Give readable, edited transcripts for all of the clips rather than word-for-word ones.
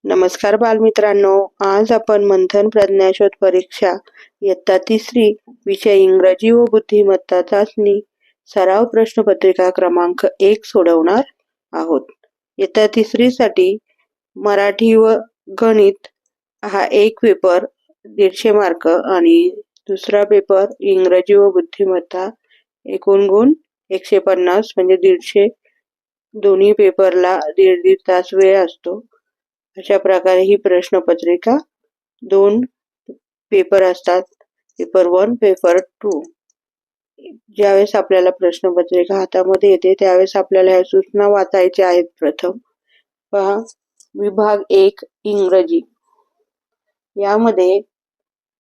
नमस्कार बालमित्रांनो, आज आपण मंथन प्रज्ञाशोध परीक्षा इयत्ता 3 विषय इंग्रजी व बुद्धिमत्ता चाचणी सराव प्रश्नपत्रिका क्रमांक 1 सोडवणार आहोत. इयत्ता 3 साठी मराठी व गणित हा एक पेपर 150 मार्क आणि दुसरा पेपर इंग्रजी व बुद्धिमत्ता एकूण गुण 150 म्हणजे 150. दोन्ही पेपरला 1.5 तास वेळ असतो. अशा प्रकारे ही प्रश्नपत्रिका 2 पेपर असतात, पेपर 1, पेपर 2. ज्यावेळेस आपल्याला प्रश्नपत्रिका हातामध्ये येते त्यावेळेस आपल्याला ह्या सूचना वाचायच्या आहेत. प्रथम पहा, विभाग 1 इंग्रजी. यामध्ये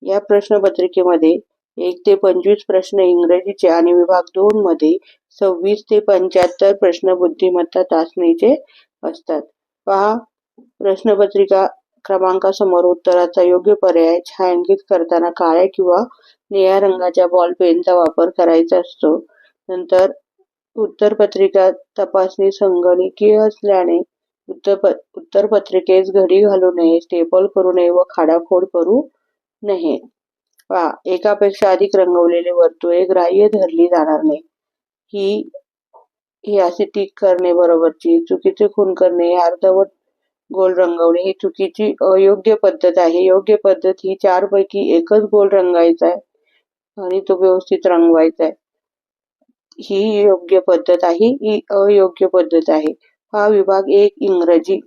या प्रश्नपत्रिकेमध्ये 1 ते 25 प्रश्न इंग्रजीचे आणि विभाग 2 मध्ये 26 ते 75 प्रश्न बुद्धिमत्ता चाचणीचे असतात. पहा, प्रश्नपत्रिका क्रमांकासमोर उत्तराचा योग्य पर्याय छायांकित करताना काळ्या किंवा निळ्या रंगाच्या बॉल पेनचा वापर करायचा असतो. नंतर उत्तरपत्रिका तपासणी संगणकीय असल्याने उत्तरपत्रिकेस घडी घालू नये, स्टेपल करू नये व खाडाखोड करू नये. पहा, एकापेक्षा अधिक रंगवलेले वर्तुळे ग्राह्य धरली जाणार नाही. ही अशी टिक करणे बरोबरची, चुकीचे खून करणे, अर्धवट गोल रंगवणे ही चुकीची अयोग्य पद्धत आहे. योग्य पद्धत ही 4 पैकी एकच गोल रंगायचा आहे आणि तो व्यवस्थित रंगवायचा आहे. ही योग्य पद्धत आहे, ही अयोग्य पद्धत आहे. हा विभाग 1 इंग्रजी.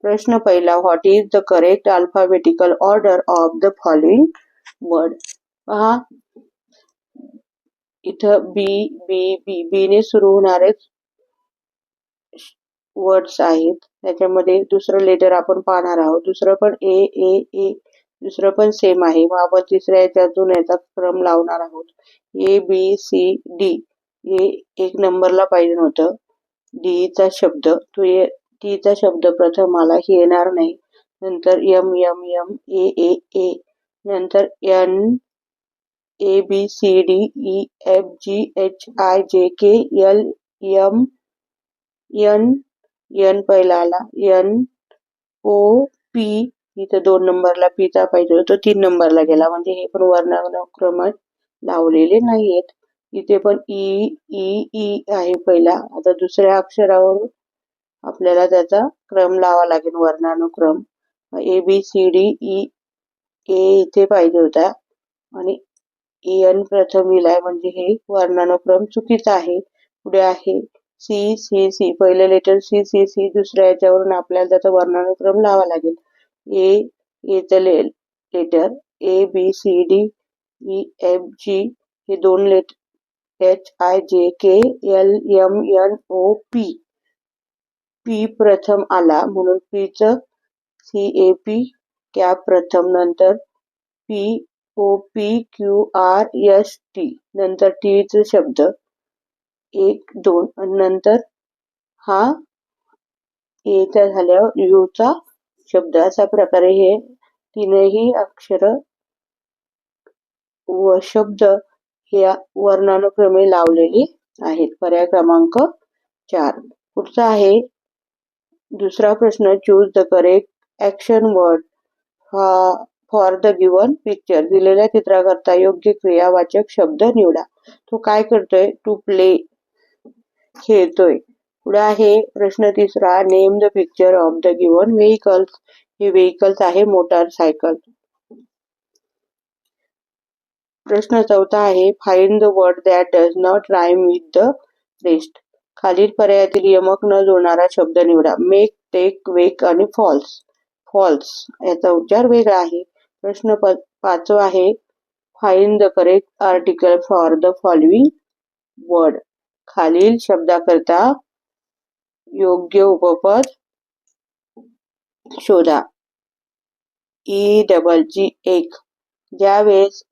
प्रश्न पहिला, what is the correct alphabetical order of the following word. पहा, इथं बी ने सुरू होणारे वर्ड्स आहेत. त्याच्यामध्ये दुसरं लेटर आपण पाहणार आहोत. दुसरं पण ए दुसरं पण सेम आहे. मग आपण तिसऱ्या याच्यातून याचा क्रम लावणार आहोत. ABCD हे 1 नंबरला पाहिजे होतं. डी चा शब्द प्रथम आला, हे येणार नाही. नंतर M, नंतर N, ABCDEFGHIJK L M N पहिला आला. NOP इथं 2 नंबरला पीचा पाहिजे होता, 3 नंबरला गेला. म्हणजे हे पण वर्णानुक्रम लावलेले नाहीयेत. इथे पण ई आहे पहिला. आता दुसऱ्या अक्षरावर आपल्याला त्याचा क्रम लावा लागेल, वर्णानुक्रम. ABCDE इथे पाहिजे होता आणि EN प्रथम लिहिलाय, म्हणजे हे वर्णानुक्रम चुकीचा आहे. पुढे आहे C पहिलं लेटर C दुसऱ्या याच्यावरून आपल्याला त्याचा वर्णानुक्रम लावा लागेल. चं लेटर ABCDEFG हे 2 letter HIJK L MNOP. P प्रथम आला म्हणून P चं CAP कॅप प्रथम, नंतर POPQRST, नंतर T चे शब्द 1 2 आणि नंतर हा A चा झाल्यावर U चा शब्द. अशा प्रकारे हे तीनही अक्षर व शब्द हे वर्णानुक्रमे लावलेली आहेत. पर्याय क्रमांक 4. पुढचा आहे दुसरा प्रश्न, choose the correct action word for the given picture. दिलेल्या चित्राकरता योग्य क्रियावाचक शब्द निवडा. तो काय करतोय? टू प्ले, खेळतोय. पुढे आहे प्रश्न तिसरा, name the picture of the given vehicles. हे व्हेइकल्स आहे मोटारसायकल. प्रश्न चौथा आहे, find the word that does not rhyme with the rest. खालील पर्यायातील यमक न जुळणारा शब्द निवडा. मेक, टेक, वेक आणि फॉल्स याचा उच्चार वेगळा आहे. प्रश्न 5 आहे, find the correct article for the following word. खालील शब्दाकरता योग्य उपपद शोधा. EGG 1. ज्यावेळेस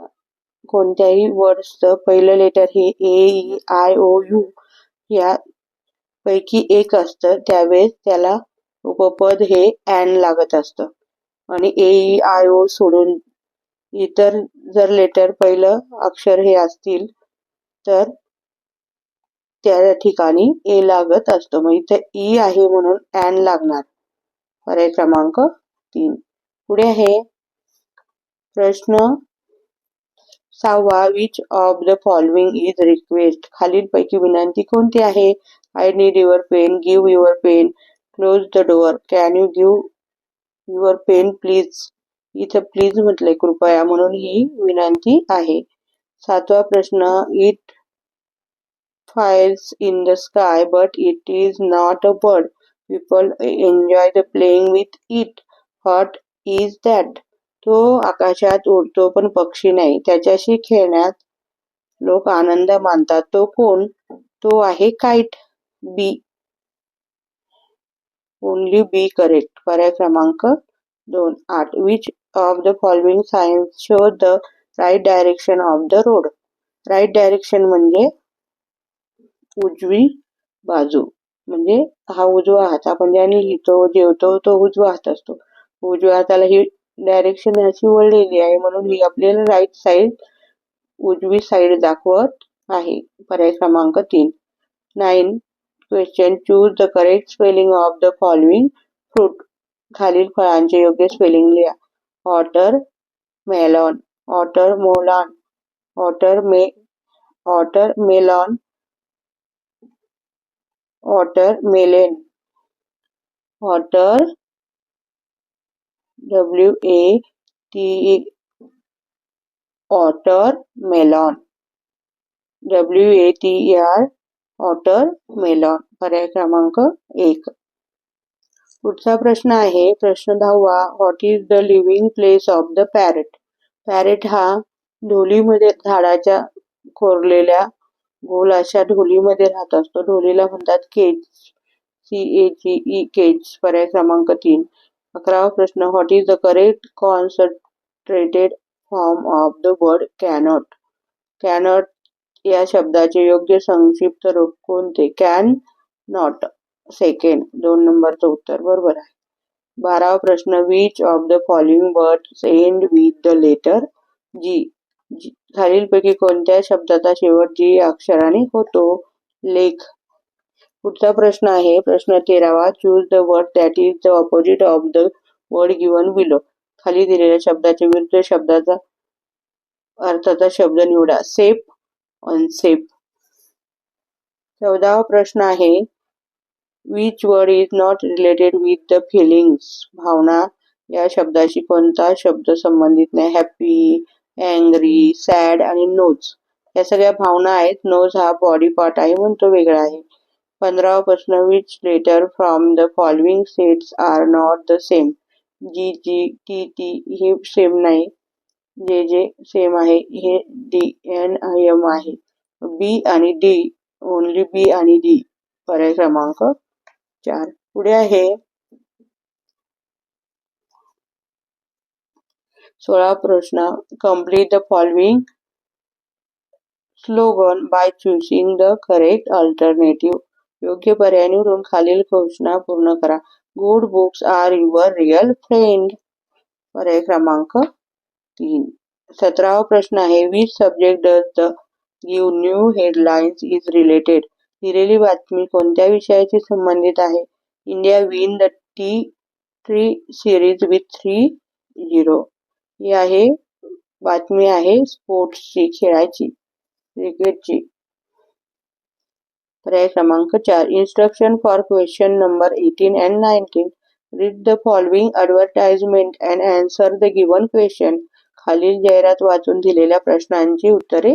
कोणत्याही वर्ड्सचं पहिलं लेटर हे AEIOU या पैकी एक असतं त्यावेळेस त्याला उपपद हे अँड लागत असतं. आणि AEIO सोडून इतर जर लेटर पहिलं अक्षर हे असतील तर त्या ठिकाणी ए लागत असतं. मग इथे ई आहे म्हणून अँड लागणार. पर्याय क्रमांक 3. पुढे आहे प्रश्न 6. Which of the following is request. खालीलपैकी विनंती कोणती आहे? I need your pen, give your pen, close the door, can you give your pen please. इथं प्लीज म्हटलंय कृपया, म्हणून ही विनंती आहे. 7वा प्रश्न, it flies in the sky but it is not a bird. People enjoy the playing with it. What is that? तो आकाशात उडतो पण पक्षी नाही. त्याच्याशी खेळण्यात लोक आनंद मानतात. तो कोण? तो आहे kite. B. Only B correct. पर्याय क्रमांक 2. 8. Which of the following signs show the right direction of the road. Right direction म्हणजे उजवी बाजू, म्हणजे हा उजवा हात. आपण ज्याने लिहितो जेवतो तो उजवा हात असतो. उजव्या हाताला ही डायरेक्शन अशी वळलेली आहे, म्हणून ही आपल्याला राईट साइड, उजवी साइड दाखवत आहे. पर्याय क्रमांक 3. 9. Question, choose the correct spelling of the following fruit. खालील फळांचे योग्य स्पेलिंग लिहा. Water melon, water melon, water melon, water melon, water WATE, water melon, WATER, water melon. पर्याय क्रमांक 1. पुढचा प्रश्न आहे प्रश्न 10वा. What is the living place of the parrot. Parrot हा ढोलीमध्ये, झाडाच्या कोरलेल्या गोल अशा ढोलीमध्ये राहत असतो. ढोलीला म्हणतात केज. CAGE, केज. पर्याय क्रमांक 3. 11वा प्रश्न, what is the correct concentrated form of the word cannot. Cannot या शब्दाचे योग्य संक्षिप्त रूप कोणते? Can not. सेकंड, 2 नंबरचं उत्तर बरोबर आहे. 12वा प्रश्न, which of the following words end with the letter G. खालीलपैकी कोणत्या शब्दाचा शेवट जी अक्षराने होतो? लेख. पुढचा प्रश्न आहे प्रश्न 13वा. Choose the word that is the opposite of the word given below. खाली दिलेल्या शब्दाच्या विरुद्ध शब्दाचा अर्थाचा शब्द निवडा. Safe, unsafe. 14वा प्रश्न आहे which word is not related with the feelings. भावना या शब्दाशी कोणता शब्द संबंधित नाही? हॅपी, अँग्री, सॅड आणि नोज. या सगळ्या भावना आहेत. नोज हा बॉडी पार्ट आहे म्हणून तो वेगळा आहे. 15वा प्रश्न, which letter from the following sets are not the same. G, T, हे सेम नाही. जे सेम आहे. हे डी, एन, एम आहे. बी आणि डी, ओनली बी आणि डी. पर्याय क्रमांक 4. पुढे आहे 16वा प्रश्न, complete the following slogan by choosing the correct alternative. योग्य पर्याय निवडून खालील घोषणा पूर्ण करा. Good books are your real friend. पर्याय क्रमांक 3. 17वा प्रश्न आहे which subject does the give new headlines is related. दिलेली बातमी कोणत्या विषयाशी संबंधित आहे? India win the T20 series with 3-0. ही आहे बातमी आहे स्पोर्ट्सची, खेळाची, क्रिकेटची. पर्याय क्रमांक 4. Instruction for question number 18 and 19. Read the following advertisement and answer the given question. खालील जाहिरात वाचून दिलेल्या प्रश्नांची उत्तरे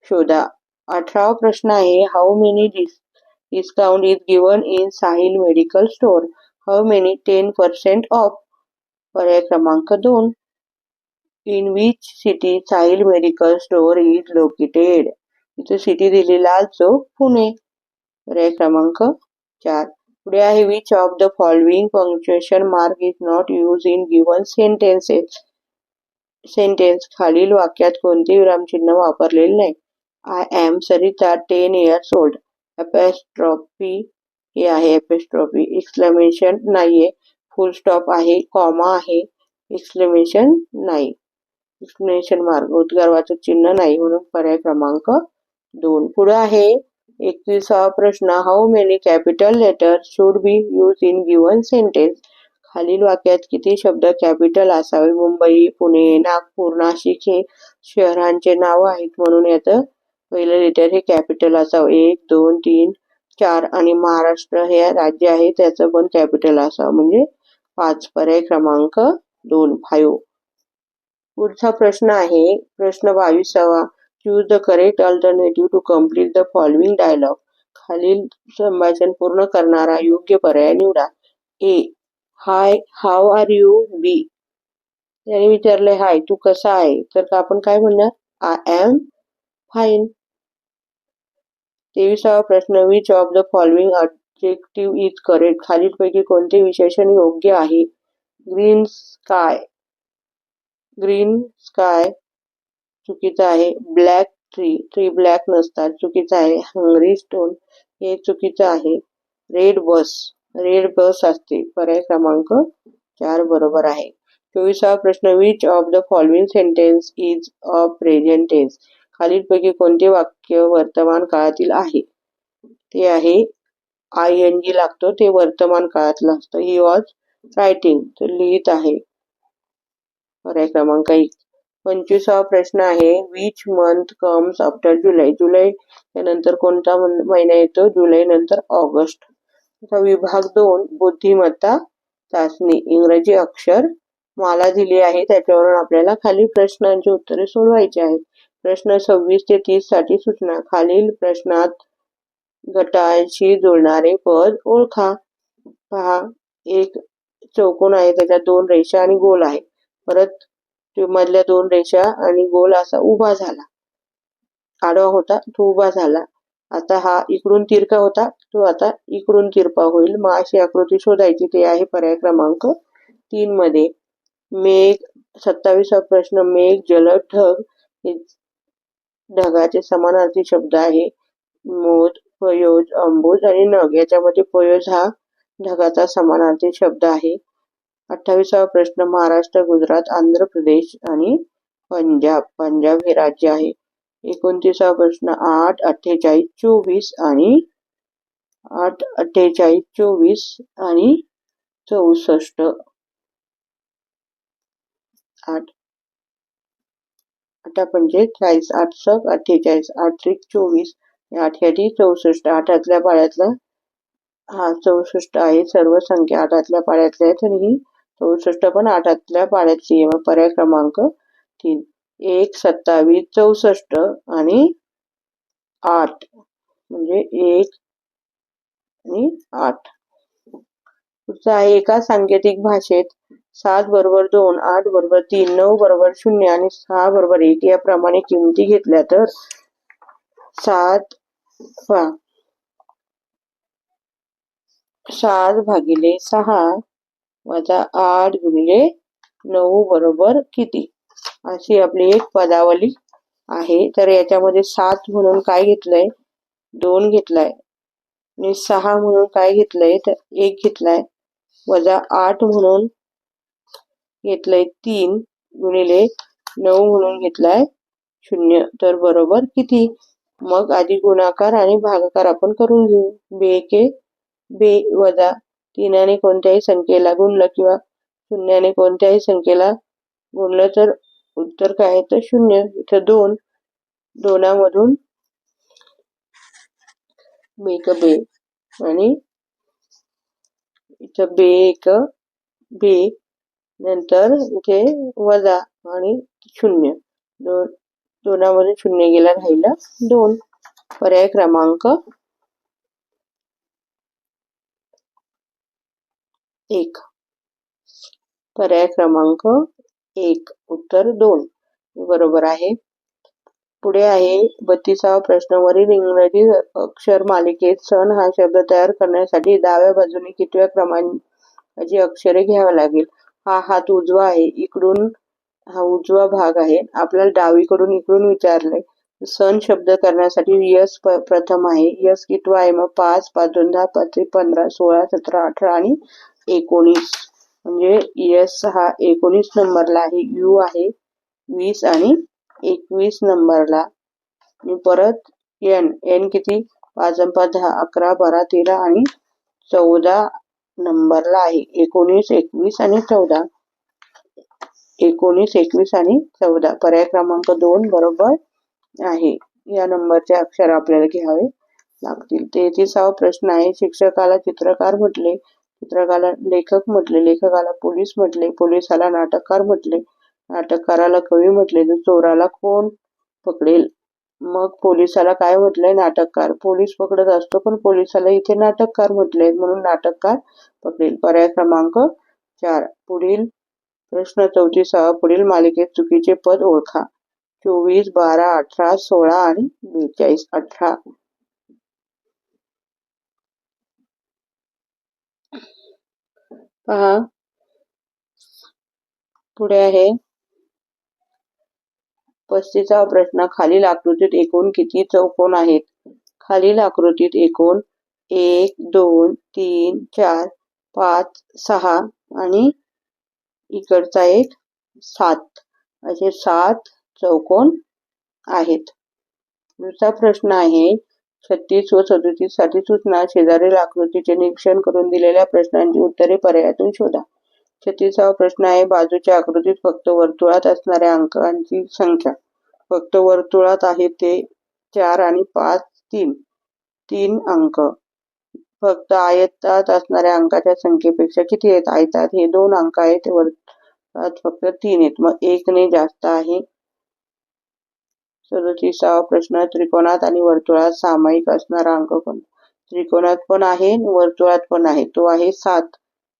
शोधा. 18वा प्रश्न आहे how many discount is given in Sahil medical store. How many 10% off. पर्याय क्रमांक 2. In which city Sahil medical store is located. इथे सिटी दिली लाल चौक, पुणे. पर्याय क्रमांक 4. पुढे आहे which of the following punctuation mark is not use in given sentence. खालील वाक्यात कोणते विरामचिन्ह वापरलेले नाही? I am Sarita 10 years old. Apostrophe हे आहे अपॉस्ट्रोफी. एक्सक्लेमेशन नाहीये. फुल स्टॉप आहे. कॉमा आहे. एक्सक्लेमेशन नाही. एक्सक्लेमेशन मार्क, उद्गारवाचक चिन्ह नाही, म्हणून पर्याय क्रमांक 2. पुढे आहे 21वा प्रश्न how many capital letters should be use in given sentence. खालील वाक्यात किती शब्द कॅपिटल असावे? मुंबई, पुणे, नागपूर, नाशिक हे शहरांचे नाव आहेत म्हणून याचं पहिलं लेटर हे कॅपिटल असावं. 1, 2, 3, 4 आणि महाराष्ट्र हे राज्य आहे त्याचं पण कॅपिटल असावं म्हणजे 5. पर्याय क्रमांक 2 5. पुढचा प्रश्न आहे प्रश्न 22वा. Choose the correct alternative to complete the following dialogue. खालील संभाषण पूर्ण करणारा योग्य पर्याय निवडा. A. Hi, how are you? B. त्याने विचारले हाय, तू कसा आहे? तर आपण काय म्हणणार? I am fine. 23वा प्रश्न. Which of the following adjective is correct. खालीलपैकी कोणते विशेषण योग्य आहे? Green sky. ग्रीन स्काय चुकीचं आहे. Black tree. ट्री ब्लॅक नसतात चुकीचं आहे. हंग्री स्टोन हे चुकीचं आहे. Red bus. रेड बस असते. पर्याय क्रमांक 4 बरोबर आहे. 24वा प्रश्न. Which of the following sentence is a present tense. खालीलपैकी कोणते वाक्य वर्तमान काळातील आहे? ते आहे ING लागतो ते वर्तमान काळातलं असतं. He was writing. तो लिहित आहे. पर्याय क्रमांक 1. 25वा प्रश्न आहे विच मंथ कम्स आफ्टर जुलै. जुलै नंतर कोणता महिना येतो? जुलै नंतर ऑगस्ट. विभाग 2 बुद्धिमत्ता चाचणी. इंग्रजी अक्षर माला दिली आहे त्याच्यावरून आपल्याला खालील प्रश्नांची उत्तरे सोडवायची आहेत. प्रश्न 26 ते 30 साठी सूचना. खालील प्रश्नात गटाशी जुळणारे पद ओळखा. पहा, एक चौकोन आहे त्याच्यात 2 रेषा आणि गोल आहे. परत मधल्या 2 रेषा आणि गोल असा उभा झाला. आडवा होता तो उभा झाला. आता हा इकडून तिरका होता तो आता इकडून तिरपा होईल. मग अशी आकृती शोधायची. ते आहे पर्याय क्रमांक 3 मध्ये. मेघ. 27वा प्रश्न. मेघ, जलद, ढग हे ढगाचे समानार्थी शब्द आहे. मोद, पयोज, अंबुज आणि नग याच्यामध्ये पयोज हा ढगाचा समानार्थी शब्द आहे. 28वा प्रश्न. महाराष्ट्र, गुजरात, आंध्र प्रदेश आणि पंजाब. पंजाब हे राज्य आहे. 29वा प्रश्न. 8, 48, 24 आणि 8, 48, 24 आणि 64. 8 पंचे 40, 8 सक 48, 8 त्रिक 24, 8 ह्याटी 64. 8 पाड्यातला हा 64 आहे. सर्व संख्या 8 पाड्यातल्या आहेत आणि ही 64 पण 8 पाड्यातली आहे. मग पर्याय क्रमांक 3. 1, 27, 64 आणि 8 म्हणजे 1 आणि 8. पुढचा आहे एका सांकेतिक भाषेत 7 बरोबर 2, 8 बरोबर 3, 9 बरोबर 0 आणि 6 बरोबर 1 याप्रमाणे किमती घेतल्या तर 7 भागिले 6 वजा 8 गुणिले 9 बरोबर किती? अशी आपली एक पदावली आहे. तर याच्यामध्ये 7 म्हणून काय घेतलंय? 2 घेतलाय आणि 6 म्हणून काय घेतलंय? तर 1 घेतलाय. वजा 8 म्हणून घेतलंय 3 गुणिले 9 म्हणून घेतलाय 0. तर बरोबर किती? मग आधी गुणाकार आणि भागाकार आपण करून घेऊ. बेके बे वजा 3ने कोणत्याही संख्येला गुणलं किंवा 0ने कोणत्याही संख्येला गुणलं तर उत्तर काय आहे? तर 0. इथं 2, 2मधून बेक बे आणि इथं बे एक बे नंतर इथे वजा आणि 0. 2मधून 0 गेला राहिला 2. पर्याय क्रमांक 1. पर्याय क्रमांक 1 उत्तर 2 बरोबर आहे. पुढे आहे 32वा प्रश्न. वरील इंग्रजी अक्षर मालिकेत सण हा शब्द तयार करण्यासाठी डाव्या बाजूने कितव्या क्रमांकाची अक्षरे घ्यावी लागेल? हा हात उजवा आहे. इकडून हा उजवा भाग आहे. आपल्याला डावीकडून इकडून विचारलंय. सण शब्द करण्यासाठी यस प्रथम आहे. यस कितवा आहे? मग 5, 5 2 10, 5 3 15, 16, 17, 18 आणि 19. म्हणजे यस हा 19 नंबरला आहे. यू आहे 20 आणि 21 नंबरला. आणि परत एन किती? 5 5 10, 11, 12, 13 आणि 14 नंबरला आहे. 19, 21 आणि 14. 19, 21 आणि 14. पर्याय क्रमांक 2 बरोबर आहे. या नंबरचे अक्षर आपल्याला घ्यावे लागतील. 33वा प्रश्न आहे. शिक्षकाला चित्रकार म्हटले, चित्रकाला लेखक म्हटले, लेखकाला पोलीस म्हटले, पोलिसाला नाटककार म्हटले, नाटककाराला कवी म्हटले, तर चोराला कोण पकडेल? मग पोलिसाला काय म्हटलंय? नाटककार. पोलीस पकडत असतो पण पोलिसाला इथे नाटककार म्हटले, म्हणून नाटककार पकडेल. पर्याय क्रमांक 4. पुढील प्रश्न 34. पुढील मालिकेत चुकीचे पद ओळखा. 24, 12, 18, 16 आणि 42. 18. पहा पुढे आहे 35वा प्रश्न. खालील आकृतीत एकूण किती चौकोन आहेत? खालील आकृतीत एकूण 1, 2, 3, 4, 5, 6 आणि इकडचा एक 7 असे 7 चौकोन आहेत. पुढचा प्रश्न आहे 36 व 37 साठी सूचना. शेजारील आकृतीचे निरीक्षण करून दिलेल्या प्रश्नांची उत्तरे पर्यायातून शोधा. 36वा प्रश्न आहे. बाजूच्या आकृतीत फक्त वर्तुळात असणाऱ्या अंकांची संख्या. फक्त वर्तुळात आहे ते 4 आणि 5, 3 अंक. फक्त आयतात असणाऱ्या अंकाच्या संख्येपेक्षा किती आहेत? आयतात हे 2 अंक आहेत, वर्तुळात फक्त 3 आहेत, मग 1 ने जास्त आहे. 37वा प्रश्न. त्रिकोणात आणि वर्तुळात सामायिक असणारा अंक कोणता? त्रिकोणात पण आहे वर्तुळात पण आहे, तो आहे 7.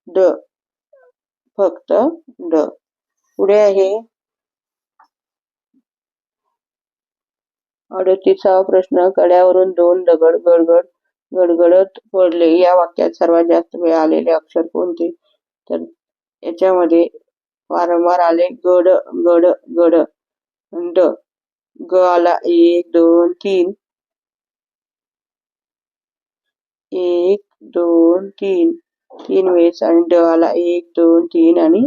ड. फक्त ड. पुढे आहे 38वा प्रश्न. कड्यावरून 2 दगड गडगडत पडले. या वाक्यात सर्वात जास्त वेळ आलेले अक्षर कोणते? तर याच्यामध्ये वारंवार आले गड गड गड. ड. ग आला 1, 2, 3. 1, 2, 3 3 वेळेस आणि ड आला 1, 2, 3 आणि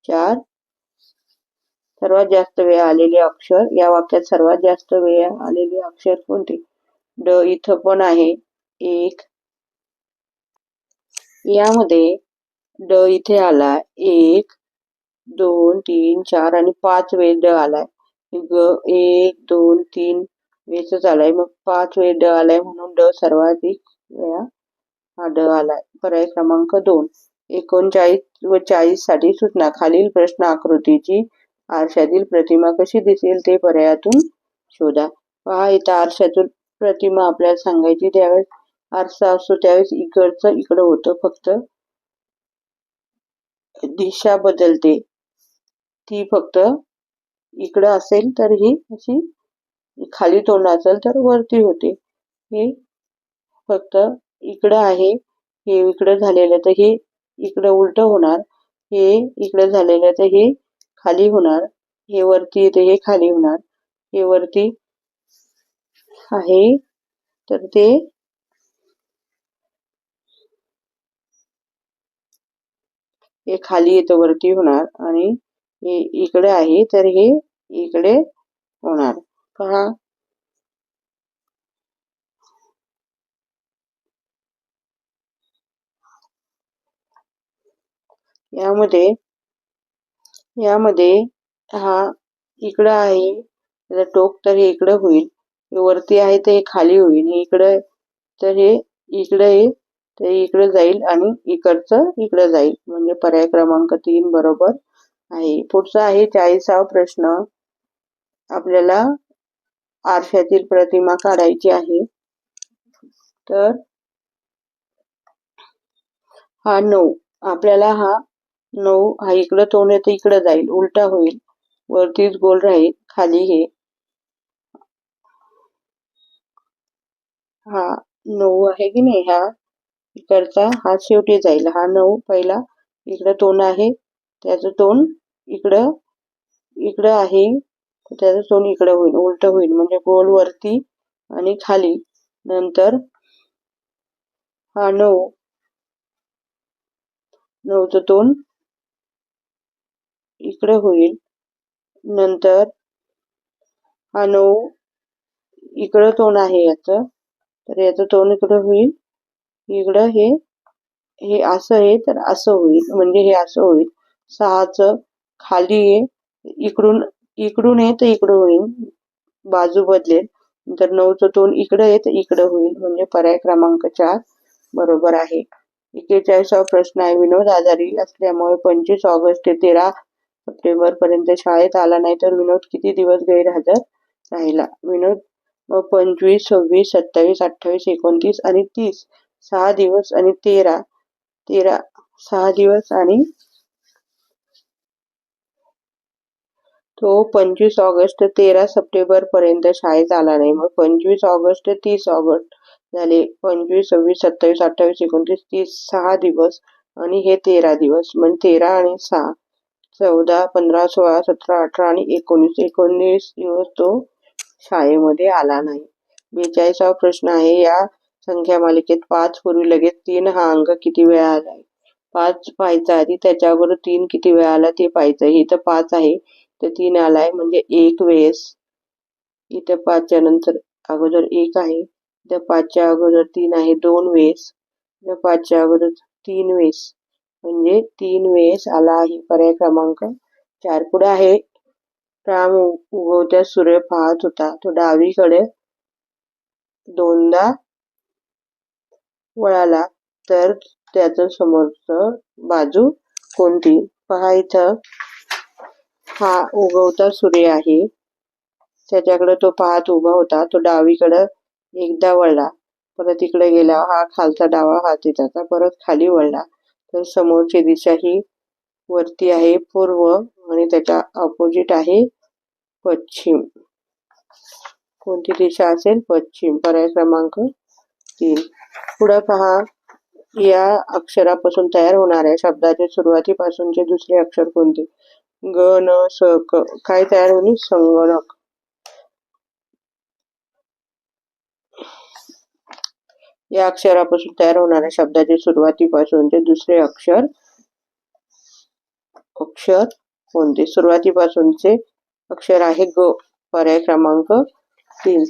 4. सर्वात जास्त वेळ आलेले अक्षर. या वाक्यात सर्वात जास्त वेळ आलेले अक्षर कोणते? ड. इथं पण आहे 1. यामध्ये ड इथे आला 1, 2, 3, 4 आणि 5 वेळेस ड आलाय. ग 1, 2, 3 वेळेसच आलाय, मग 5 वेळेस ड आलाय, म्हणून ड सर्वाधिक वेळा हा ड आलाय. पर्याय क्रमांक 2. 39 व 40 साठी सूचना. खालील प्रश्न आकृतीची आरशातील प्रतिमा कशी दिसेल ते पर्यायातून शोधा. पहा इथं आरशातून प्रतिमा आपल्याला सांगायची. त्यावेळेस आरसा असतो त्यावेळेस इकडचं इकडं होतं, फक्त दिशा बदलते. ती फक्त इकडं असेल तर ही अशी खाली तोंड असेल तर वरती होते. हे फक्त इकडं आहे, हे इकडं झालेलं तर हे इकडं उलट होणार, हे इकडं झालेलं तर हे खाली होणार, हे वरती येते हे खाली होणार, हे वरती आहे तर ते हे खाली येतं वरती होणार, आणि हे इकडे आहे तर हे इकडे होणार. पहा यामध्ये हा इकडं आहे त्याचं टोक तर हे इकडं होईल, हे वरती आहे तर हे खाली होईल, हे इकडं तर हे इकडं आहे तर इकडं जाईल आणि इकडचं इकडं जाईल, म्हणजे पर्याय क्रमांक 3 बरोबर आहे. पुढचा आहे 40वा प्रश्न. आपल्याला आरशातील प्रतिमा काढायची आहे. तर हा 9 आपल्याला हा 9 हा इकडं तोंड येतं इकडं जाईल, उलटा होईल, वरतीच गोल राहील, खाली हे हा 9 आहे की नाही, हा इकडचा हा शेवटी जाईल. हा 9 पहिला इकडं तोंड आहे त्याचं तोंड इकडं इकडं आहे, त्याचं तोंड इकडं होईल, उलट होईल, म्हणजे गोल वरती आणि खाली. नंतर हा 9चं तोंड इकडं होईल. नंतर हा 9 इकडं तोंड आहे याचं, तर याचं तोंड इकडं होईल, इकडं हे हे असं आहे तर असं होईल, म्हणजे हे असं होईल. 6चं खाली आहे, इकडून इकडून आहे तर इकडून होईल, बाजू बदलेल. तर 9चं तोंड इकडं आहे तर इकडं होईल, म्हणजे पर्याय क्रमांक 4 बरोबर आहे. 41वा प्रश्न आहे, विनोद आजारी असल्यामुळे 25 ऑगस्ट ते 13 सप्टेंबर पर्यंत शाळेत आला नाही तर विनोद किती दिवस गैरहजर राहिला? विनोद 25, 26, 27, 28, 29 आणि 30, 6 दिवस आणि 6 दिवस आणि तो 25 ऑगस्ट ते 13 सप्टेंबर पर्यंत शाळेत आला नाही. मग 25 ऑगस्ट ते 30 ऑगस्ट झाले. 25, 26, 27, 28, 29, 30, 6 दिवस आणि हे 13 दिवस. म्हणजे 13 आणि 6, 14, 15, 16, 17, 18 आणि 19 दिवस तो शाळेमध्ये आला नाही. 42वा प्रश्न आहे, या संख्या मालिकेत 5 पूर्वी लगेच 3 हा अंक किती वेळा आलाय? 5 पाहायचा आधी, त्याच्या अगोदर 3 किती वेळा आला ते पाहायचं. इथं 5 आहे तर 3 आलाय, म्हणजे 1 वेळेस. इथं 5च्या नंतर अगोदर 1 आहे, इथं 5च्या अगोदर 3 आहे 2 वेळेस, इथं 5च्या अगोदर 3 वेळेस, म्हणजे 3 वेळेस आला आहे. पर्याय क्रमांक 4 पुढे आहे, राम उगवत्या सूर्य पाहत होता, तो डावीकडे दोनदा वळाला तर त्याचं समोरचं बाजू कोणती? पहा, इथं हा उगवता सूर्य आहे, त्याच्याकडे तो पाहत उभा होता, तो डावीकडं एकदा वळला, परत इकडे गेला, हा खालचा डावा हात आहे त्याचा, परत खाली वळला, तर समोरची दिशा ही वरती आहे पूर्व आणि त्याच्या ऑपोजिट आहे पश्चिम. कोणती दिशा असेल? पश्चिम. पर्याय क्रमांक 3. पुढे पहा, या अक्षरापासून तयार होणाऱ्या शब्दाचे सुरुवातीपासूनचे दुसरे अक्षर कोणते? ग, न, स, क. काय तयार होईल? संगणक. या अक्षरापासून तयार होणाऱ्या शब्दाचे सुरुवातीपासूनचे दुसरे अक्षर कोणते? सुरुवातीपासूनचे अक्षर आहे ग. पर्याय क्रमांक 3.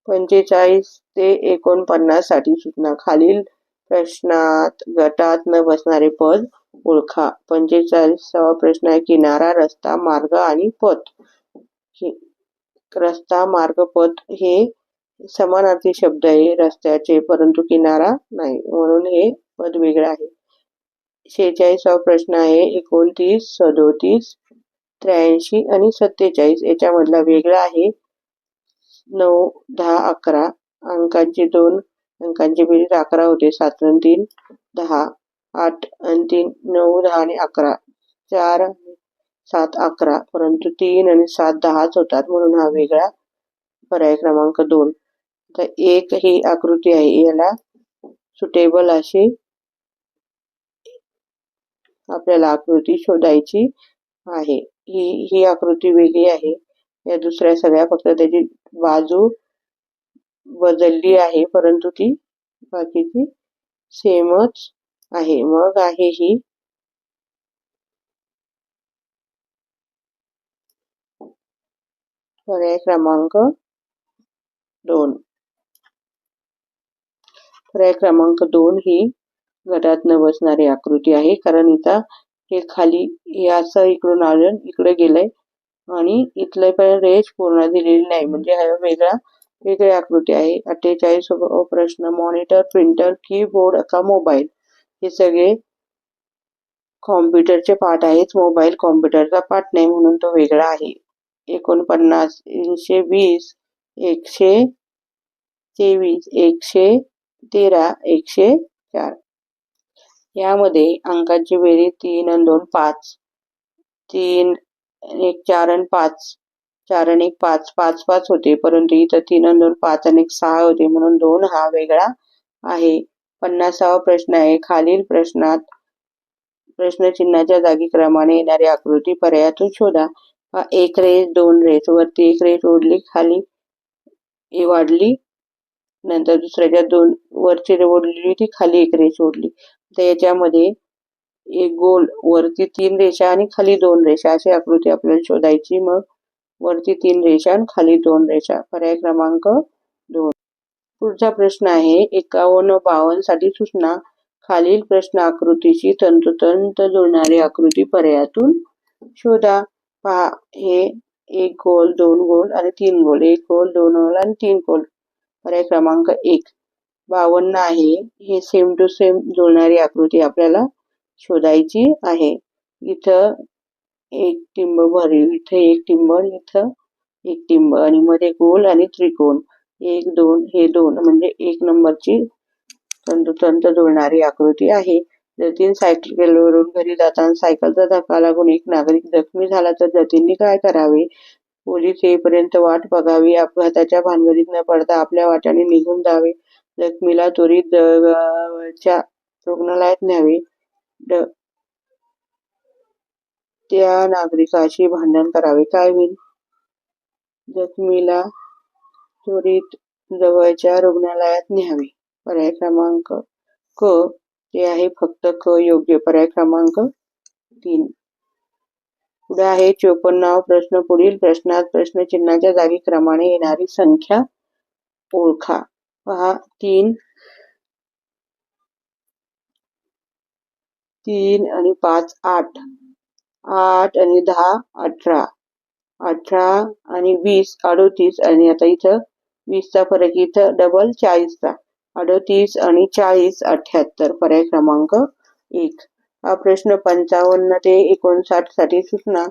45 ते 49 साठी सूचना. खालील प्रश्नात गटात न बसणारे पद ओळखा. 45वा प्रश्न आहे, किनारा, रस्ता, मार्ग आणि पथ. रस्ता, मार्ग, पथ हे समानार्थी शब्द आहे रस्त्याचे, परंतु किनारा नाही, म्हणून हे पद वेगळं आहे. 46वा प्रश्न आहे, 29, 37, 83 आणि 47 याच्यामधला वेगळा आहे. 9, 10, 11 अंकांची बेरीज 11 होते. 7 आणि 3 10, 8 आणि 3 9, 10 आणि 11, 4, 7, 11, परंतु 3 आणि 7 10च होतात, म्हणून हा वेगळा. पर्याय क्रमांक 2. तर 1 ही आकृती आहे, याला सुटेबल अशी आपल्याला आकृती शोधायची आहे. ही आकृती वेगळी आहे, या दुसऱ्या सगळ्या फक्त त्याची बाजू बदलली आहे, परंतु ती बाकीची सेमच आहे. मग आहे ही पर्याय क्रमांक 2. पर्याय क्रमांक 2 ही गटात न बसणारी आकृती आहे, कारण इथं हे खाली हे असं इकडून आलं इकडे गेलंय आणि इथलं पण रेष पूर्ण दिलेली नाही, म्हणजे हा वेगळी आकृती आहे. 48वा प्रश्न, मॉनिटर, प्रिंटर, कीबोर्ड का मोबाईल हे सगळे कॉम्प्युटरचे पार्ट आहेत. मोबाईल कॉम्प्युटरचा पार्ट नाही, म्हणून तो वेगळा आहे. 49, 320, 123, 113, 104. यामध्ये अंकांची बेरीज 3 आणि 2 5, 3 1 4 आणि 5, 4 आणि 1 5, 5 5 होते, परंतु इथं 3 आणि 2 5 आणि 1 6 होते, म्हणून 2 हा वेगळा आहे. 50वा प्रश्न आहे, खालील प्रश्नात प्रश्नचिन्हाच्या जागी क्रमाने येणारी आकृती पर्यायातून शोधा. 1 रेष, 2 रेष, वरती 1 रेष ओढली, खाली वाढली, नंतर दुसऱ्याच्या 2 वरची ओढली ती खाली 1 रेष ओढली. तर याच्यामध्ये एक गोल, वरती 3 रेषा आणि खाली 2 रेषा अशी आकृती आपल्याला शोधायची. मग वरती 3 रेषा आणि खाली 2 रेषा. पर्याय क्रमांक 2. पुढचा प्रश्न आहे, 51, 52 साठी सूचना. खालील प्रश्न आकृतीशी तंतोतंत जुळणारी आकृती पर्यायातून शोधा. पहा, हे 1 गोल, 2 गोल आणि 3 गोल. 1 गोल, 2 गोल आणि 3 गोल. पर्याय क्रमांक 1. 52 आहे. हे सेम टू सेम जुळणारी आकृती आपल्याला शोधायची आहे. इथं एक टिंब भरीव, इथं एक टिंब, इथं एक टिंब आणि मध्ये गोल आणि त्रिकोण. 1, 2 हे 2 म्हणजे 1 नंबरची तंतोतंत जुळणारी आकृती आहे. जतीन सायकलवरून घरी जाताना सायकलचा धक्का लागून एक नागरिक जखमी झाला तर जतीनने काय करावे? पोलीस येईपर्यंत वाट बघावी. अपघाताच्या भानगडीत न पडता आपल्या वाटाने निघून जावे. जखमीला त्वरित जवळच्या रुग्णालयात न्यावे. त्या नागरिकाशी भांडण करावे. काय होईल? जखमीला त्वरित जवळच्या रुग्णालयात न्यावे. पर्याय क्रमांक क. ते आहे फक्त क योग्य. पर्याय क्रमांक 3. पुढे आहे 54वा प्रश्न. पुढील प्रश्नात प्रश्नचिन्हाच्या जागी क्रमाने येणारी संख्या ओळखा. पहा, 3 आणि 5 8. 8 आणि 10 18. 18 आणि 20 38. आणि आता इथं 20चा फरक, इथं डबल 40चा. 38 आणि 40 78. पर्याय क्रमांक 1. हा प्रश्न 55 ते 59 साठी सूचना.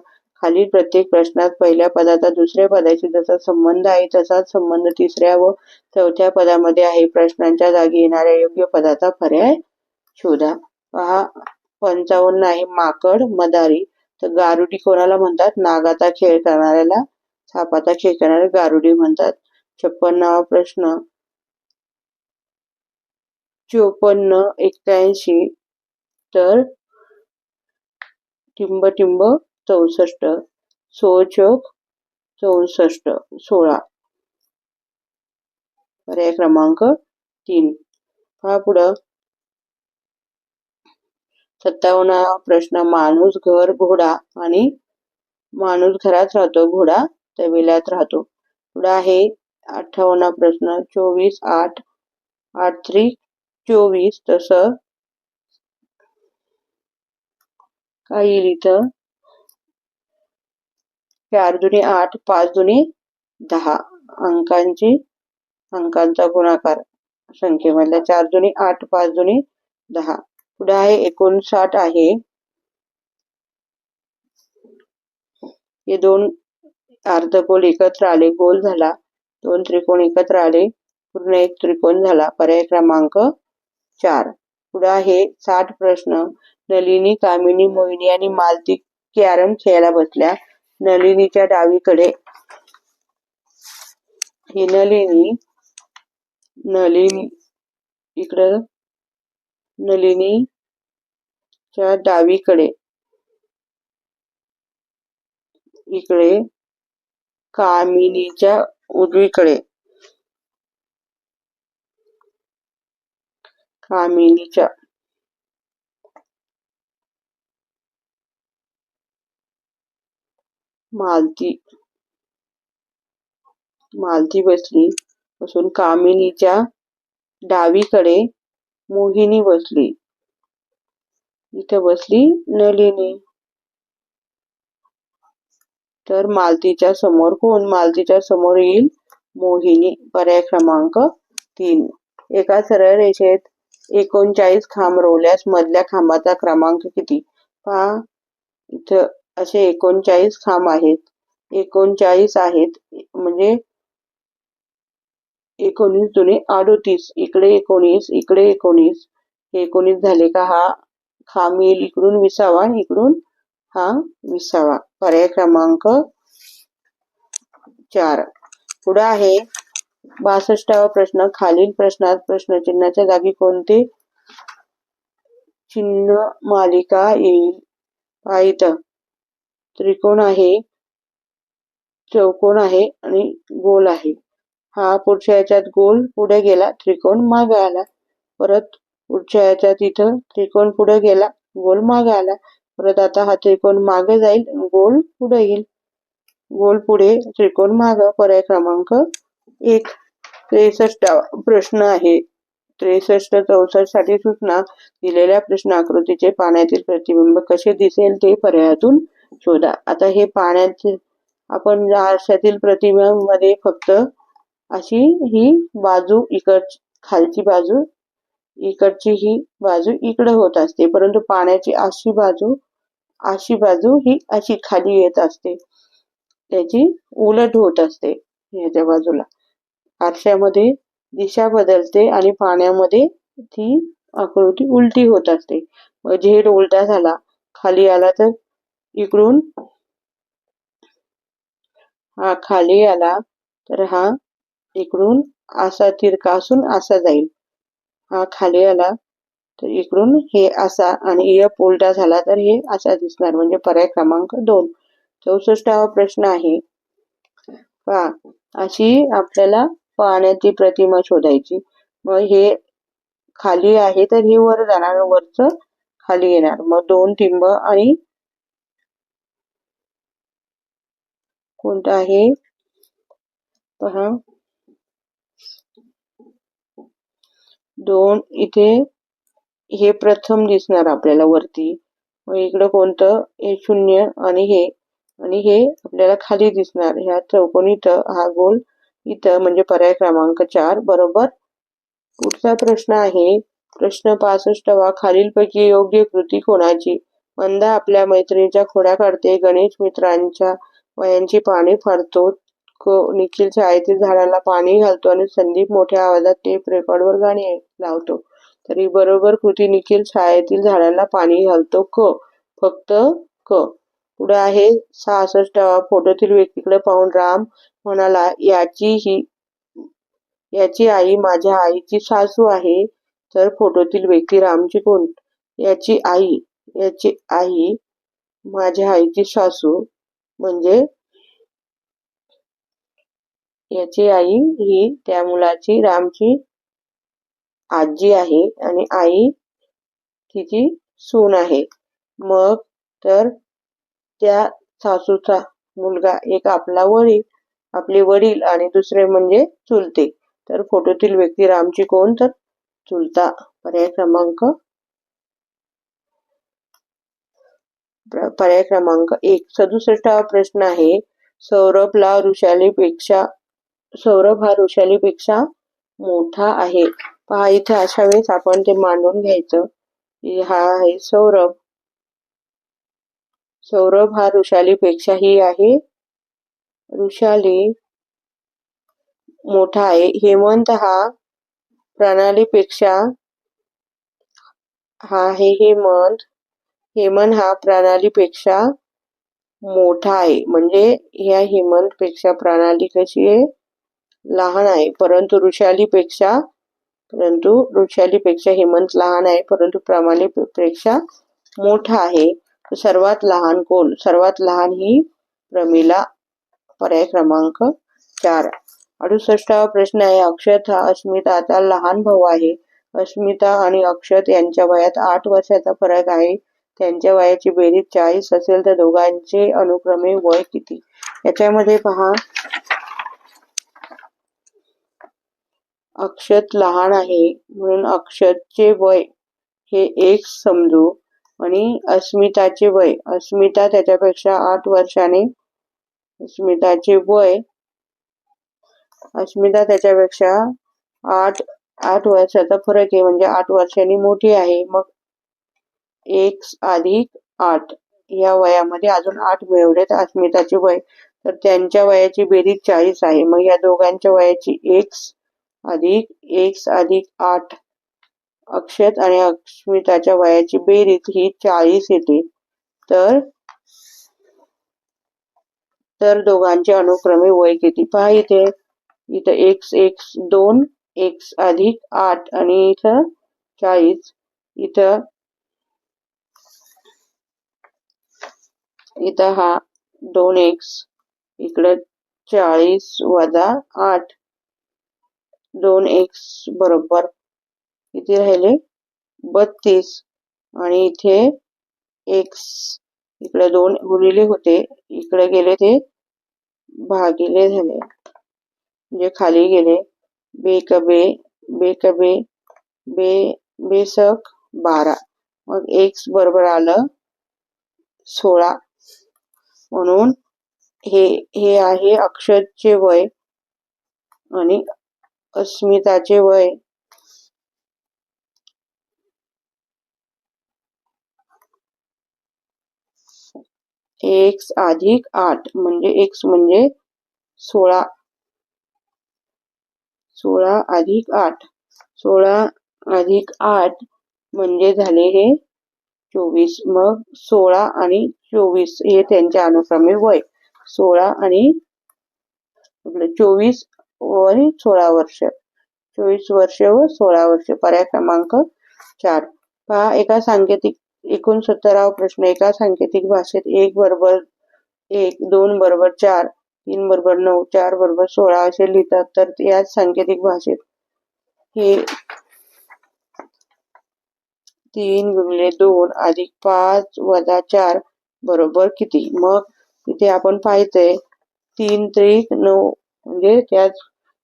खालील प्रत्येक प्रश्नात पहिल्या पदाचा दुसऱ्या पदाशी जसा संबंध आहे तसाच संबंध तिसऱ्या व चौथ्या पदामध्ये आहे. प्रश्नांच्या जागी येणाऱ्या योग्य पदाचा पर्याय शोधा. पहा, 55 आहे माकड मदारी. तर गारुडी कोणाला म्हणतात? नागाचा खेळ करणाऱ्याला सापाचा खेळ करणारे गारुडी म्हणतात. 56वा प्रश्न. 54 81. तर टिंब टिंब 64. सो चोक 64 16. पर्याय क्रमांक 3. पहा पुढं 57वा प्रश्न. माणूस घर घोडा आणि माणूस घरात राहतो, घोडा तबेल्यात राहतो. पुढे आहे 58वा प्रश्न. 24 8 8 3 24. तसं काय येईल इथं? 4 दुणे 8 5 दुणे 10. अंकांचा गुणाकार संख्येमधल्या 4 दुणे 8 5 दुणे 10. पुढे आहे 59 आहे. हे 2 अर्धगोल एकत्र आले, गोल झाला. 2 त्रिकोण एकत्र आले, पूर्ण एक त्रिकोण झाला. पर्याय क्रमांक 4. पुढे आहे 60 प्रश्न. नलिनी, कामिनी, मोहिनी आणि मालती कॅरम खेळायला बसल्या. नलिनीच्या डावीकडे ही नलिनी इकडं नलिनीच्या डावीकडे इकडे कामिनीच्या उजवीकडे कामिनीच्या मालती बसून कामिनीच्या डावीकडे मोहिनी बसली. इथं बसली नलिनी. तर मालतीच्या समोर कोण? मालतीच्या समोर येईल मोहिनी. पर्याय क्रमांक 3. एका सरळ रेषेत 39 खांब रोवल्यास मधल्या खांबाचा क्रमांक किती? पहा, इथं असे 39 खांब आहेत. 39 आहेत म्हणजे 19 दुणे 38. इकडे 19, इकडे 19. 19 झाले का हा खांब येईल इकडून 20वा, इकडून हा 20वा. पर्याय क्रमांक 4. पुढे आहे 62वा प्रश्न. खालील प्रश्नात प्रश्नचिन्हाच्या जागी कोणते चिन्ह मालिका येईल? पहा, इथं त्रिकोण आहे, चौकोन आहे आणि गोल आहे. हा पुढच्या याच्यात गोल पुढे गेला, त्रिकोण मागे आला. परत पुढच्या याच्यात इथं त्रिकोण पुढे गेला, गोल मागे आला. परत आता हा त्रिकोण मागे जाईल, गोल पुढे येईल. गोल पुढे, त्रिकोण मागे. पर्याय क्रमांक 1. 63वा प्रश्न आहे. 63-64 साठी सूचना दिलेल्या प्रश्न आकृतीचे पाण्यातील प्रतिबिंब कसे दिसेल ते पर्यायातून शोधा. आता हे पाण्याचे आपण आरशातील प्रतिबिंबामध्ये फक्त अशी ही बाजू खालची बाजू इकडची ही बाजू इकडे होत असते, परंतु पाण्याची अशी बाजू ही अशी खाली येत असते, त्याची उलट होत असते. याच्या बाजूला आरशामध्ये दिशा बदलते आणि पाण्यामध्ये ती आकृती उलटी होत असते. मग झेड उलटा झाला, खाली आला तर इकडून हा खाली आला तर हा इकडून असा तिरका असून असा जाईल. हा खाली आला तर इकडून हे असा आणि एफ उलटा झाला तर हे असा दिसणार, म्हणजे पर्याय क्रमांक 2. 64वा प्रश्न आहे. पहा, अशी आपल्याला पाण्याची प्रतिमा शोधायची. मग हे खाली आहे तर हे वर जाणार, वरच खाली येणार. मग 2 टिंब आणि कोणतं आहे पहा, 2 इथे हे प्रथम दिसणार आपल्याला वरती. मग इकडं कोणतं, हे 0 आणि हे आपल्याला खाली दिसणार. ह्या चौकोनी इथं, हा गोल इथं, म्हणजे पर्याय क्रमांक 4 बरोबर. पुढचा प्रश्न आहे प्रश्न 65वा. खालीलपैकी योग्य कृती कोणाची? मंदा आपल्या मैत्रिणीच्या खोड्या काढते, गणेश मित्रांच्या वयांची पाने फाडतो, निखिल शाळेतील झाडाला पाणी घालतो आणि संदीप मोठ्या आवाजात टेप रेकॉर्डवर गाणी लावतो. तरी बरोबर कृती निखिल शाळेतील झाडाला पाणी घालतो. फक्त क. पुढे आहे 66वा. फोटोतील व्यक्तीकडे पाहून राम म्हणाला, याची आई माझ्या आईची सासू आहे. तर फोटोतील व्यक्ती रामची कोण? याची आई माझ्या आईची सासू, म्हणजे याची आई ही त्या मुलाची, रामची आजी आहे आणि आई तिची सून आहे. मग तर त्या सासूचा मुलगा एक आपले वडील आणि दुसरे म्हणजे चुलते. तर फोटोतील व्यक्ती रामची कोण? तर चुलता. पर्याय क्रमांक 1. 67वा प्रश्न आहे. सौरभ हा ऋषालीपेक्षा मोठा आहे. पहा, इथे अशा वेळेस आपण ते मांडून घ्यायचं. हा आहे सौरभ हा ऋषालीपेक्षा ही आहे, ऋषाली मोठा आहे. हेमंत हा प्रणालीपेक्षा हेमंत हा प्रणालीपेक्षा मोठा आहे. म्हणजे ह्या हेमंत पेक्षा प्रणाली कशी आहे? लहान आहे. परंतु ऋषालीपेक्षा हेमंत लहान आहे, परंतु प्रणालीपेक्षा मोठा आहे. सर्वात लहान कोण? सर्वात लहान ही प्रमिला. पर्याय क्रमांक 4. 68वा प्रश्न आहे. अक्षत हा अस्मिताचा लहान भाऊ आहे. अस्मिता आणि अक्षत यांच्या वयात 8 वर्षाचा फरक आहे. त्यांच्या वयाची बेरीज 40 असेल तर दोघांचे अनुक्रमे वय किती? याच्यामध्ये पहा, अक्षत लहान आहे म्हणून अक्षतचे वय हे 1 समजू आणि अस्मिताचे वय, अस्मिता त्याच्यापेक्षा 8 वर्षाने, अस्मिता त्याच्यापेक्षा 8 वर्षाचा फरक आहे, म्हणजे 8 वर्षांनी मोठी आहे. मग 1 अधिक 8 या वयामध्ये अजून 8 मिळवले तर अस्मिताचे वय, तर त्यांच्या वयाची बेरीज 40 आहे. मग या दोघांच्या वयाची 1 अधिक 8 अक्षत आणि अस्मिताच्या वयाची बेरीज ही 40 येते. तर दोघांचे अनुक्रमे वय किती? पहा, इथं x 2 x अधिक 8 आणि इथं 40. इथं हा 2x, इकडं 40 वजा 8, 2x बरोबर किती राहिले? 32. आणि इथे x, इकडे 2 गुणिले होते, इकडे गेले ते भागिले झाले, म्हणजे खाली गेले. बेकबे बेसक 12. मग x बरोबर आलं 16. म्हणून हे आहे अक्षतचे वय आणि अस्मिताचे वय x अधिक 8 म्हणजे x म्हणजे 16. 16 अधिक 8 16 अधिक 8 म्हणजे झाले हे 24. मग 16 आणि 24 हे त्यांच्या अनुक्रमे वय 16 आणि 24 आणि 16 वर्ष 24 वर्ष व 16 वर्ष. पर्याय क्रमांक 4. पहा एका सांकेतिक 69वा प्रश्न. एका सांकेतिक भाषेत 1 बरोबर 1, 2 बरोबर 4, 3 बरोबर 9, 4 बरोबर 16 असे लिहितात. तर याच सांकेतिक भाषेत हे 3 गुणिले 2 अधिक 5 वजा 4 बरोबर किती? मग इथे आपण पाहतोय 3 त्रिक 9 म्हणजे त्याच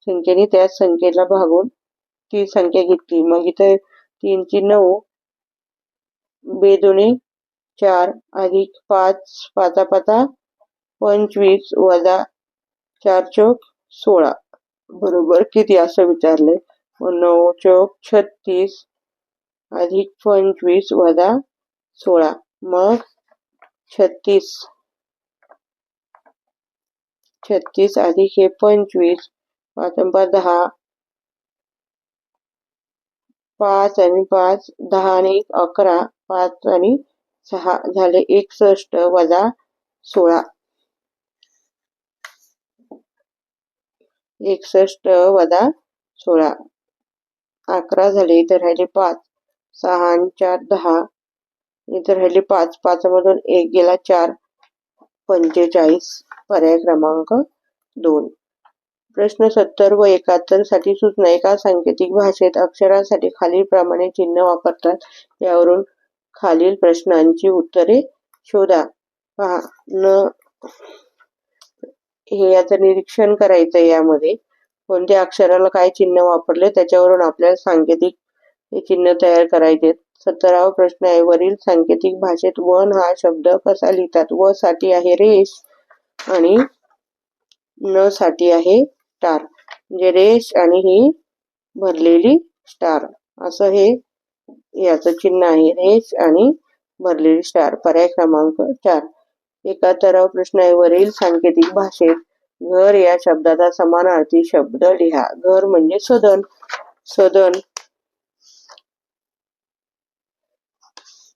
संख्येने त्याच संख्येला भागून ती संख्या घेतली. मग इथे 3 ची 9 बेदोने 4 अधिक 5 पाचा पाचा 25 वजा 4 चौक 16 बरोबर किती असं विचारले. 9 चौक 36 अधिक 25 वजा 16 मग 36 अधिक हे 25 5 आणि 10 5 आणि 5 10 आणि 11 5 आणि 6 झाले 61 वजा 16 61 वजा 16 11 झाले. इथे राहिले 5 6 आणि 4 10 इथे राहिले 5 5 मधून 1 गेला 4 45. पर्याय क्रमांक 2. प्रश्न 70 व 71 साठी सूचना. एका सांकेतिक भाषेत अक्षरासाठी खालीलप्रमाणे चिन्ह वापरतात. यावरून खालील प्रश्नांची उत्तरे शोधा. पहा हे याचं निरीक्षण करायचं. यामध्ये कोणत्या अक्षराला काय चिन्ह वापरले त्याच्यावरून आपल्याला सांकेतिक हे चिन्ह तयार करायचे. 17वा प्रश्न आहे. वरील सांकेतिक भाषेत वन हा शब्द कसा लिहितात? व साठी आहे रेष आणि न साठी आहे स्टार. म्हणजे रेष आणि ही भरलेली स्टार असं हे याचं चिन्ह आहे. रेष आणि भरलेली स्टार. पर्याय क्रमांक 4. 71वा प्रश्न आहे. वरील सांकेतिक भाषेत घर या शब्दाचा समानार्थी शब्द लिहा. घर म्हणजे सदन. सदन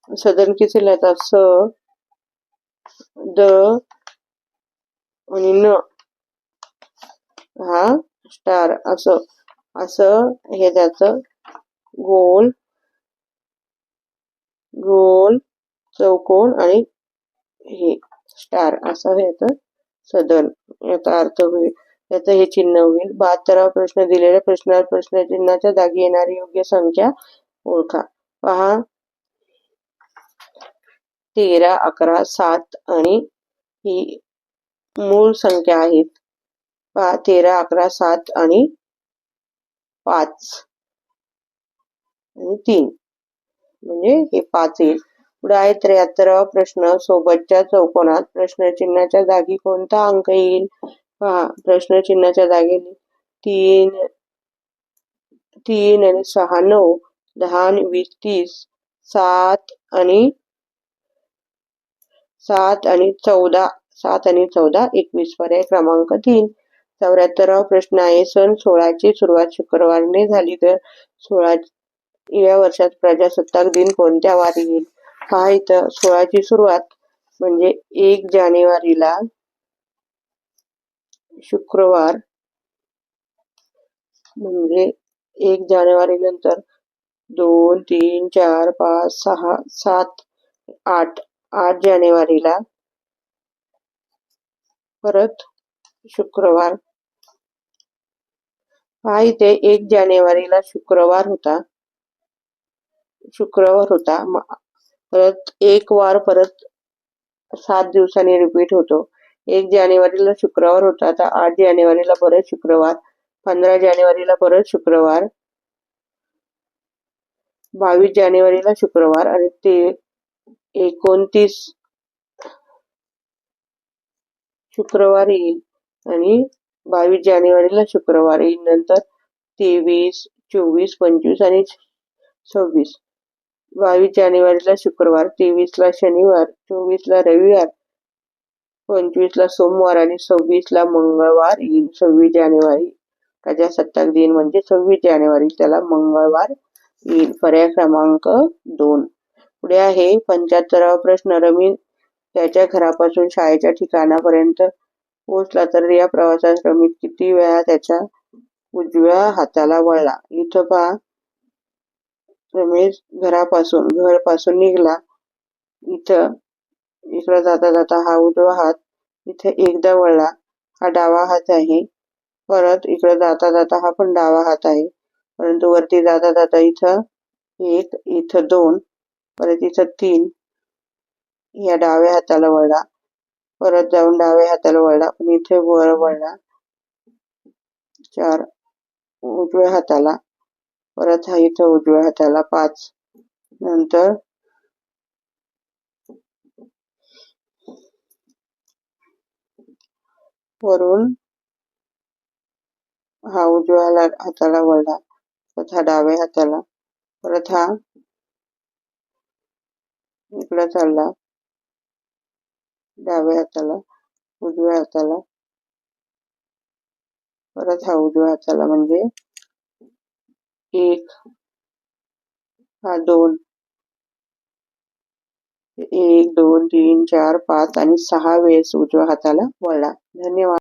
सदन किती लिहितात? स द आणि न हा स्टार असं असं हे त्याचं गोल गोल चौकोन आणि हे स्टार असं याचं सदन याचा अर्थ होईल. याचं हे चिन्ह होईल. 72वा प्रश्न. दिलेल्या प्रश्नात प्रश्नचिन्हाच्या जागी येणारी योग्य संख्या ओळखा. पहा 13 11 7 आणि ही मूळ संख्या आहेत. पहा 13 11 7 आणि 5 आणि 3 म्हणजे हे 5 येईल. पुढे आहे 73वा प्रश्न. सोबतच्या चौकोनात प्रश्नचिन्हाच्या जागी कोणता अंक येईल? पहा प्रश्नचिन्हाच्या जागी 3 आणि 6 9 10 आणि 20 30 7 आणि 14 21. पर्याय क्रमांक 3. 74वा प्रश्न आहे. सन 16ची सुरुवात शुक्रवारने झाली तर 16व्या वर्षात प्रजासत्ताक दिन कोणत्या वारी येईल? पहा इथं 16ची सुरुवात म्हणजे 1 जानेवारीला शुक्रवार म्हणजे 1 जानेवारी नंतर 2 3 4 5 6 7 8 जानेवारीला परत शुक्रवार. हा इथे 1 जानेवारीला शुक्रवार होता. परत एक वार परत 7 दिवसांनी रिपीट होतो. 1 जानेवारीला शुक्रवार होता. आता 8 जानेवारीला परत शुक्रवार, 15 जानेवारीला परत शुक्रवार, 22 जानेवारीला शुक्रवार आणि ते 29 शुक्रवार येईल आणि 22 जानेवारीला शुक्रवार येईल. नंतर 23, 24, 25 आणि 26. 22 जानेवारीला शुक्रवार, 23ला शनिवार, 24ला रविवार, 25ला सोमवार आणि 26ला मंगळवार येईल. 26 जानेवारी प्रजासत्ताक दिन म्हणजे 26 जानेवारी, त्याला मंगळवार येईल. पर्याय क्रमांक 2. पुढे आहे 75वा प्रश्न. रमी त्याच्या घरापासून शाळेच्या ठिकाणापर्यंत पोहोचला तर या प्रवासात रमी किती वेळा त्याच्या उजव्या हाताला वळला. इथं पहा, रमेश घरापासून निघाला. इथं इकडं जाता जाता हा उजवा हात इथे एकदा वळला, हा डावा हात आहे. परत इकडे जाता जाता हा पण डावा हात आहे. परंतु वरती जाता जाता इथं 1, इथं 2, परत इथं 3 या डाव्या हाताला वळला. परत जाऊन डाव्या हाताला वळला, पण इथे वर वळला 4 उजव्या हाताला. परत हा इथं उजव्या हाताला 5. नंतर वरून हा उजव्या हाताला वळला, परत हा डाव्या हाताला, परत हा इकडे चालला डाव्या हाताला, उजव्या हाताला, परत हा उजव्या हाताला म्हणजे 1, हा 2, 1, 2, 3, 4, 5 आणि 6 वेळेस उजव्या हाताला वळला. धन्यवाद.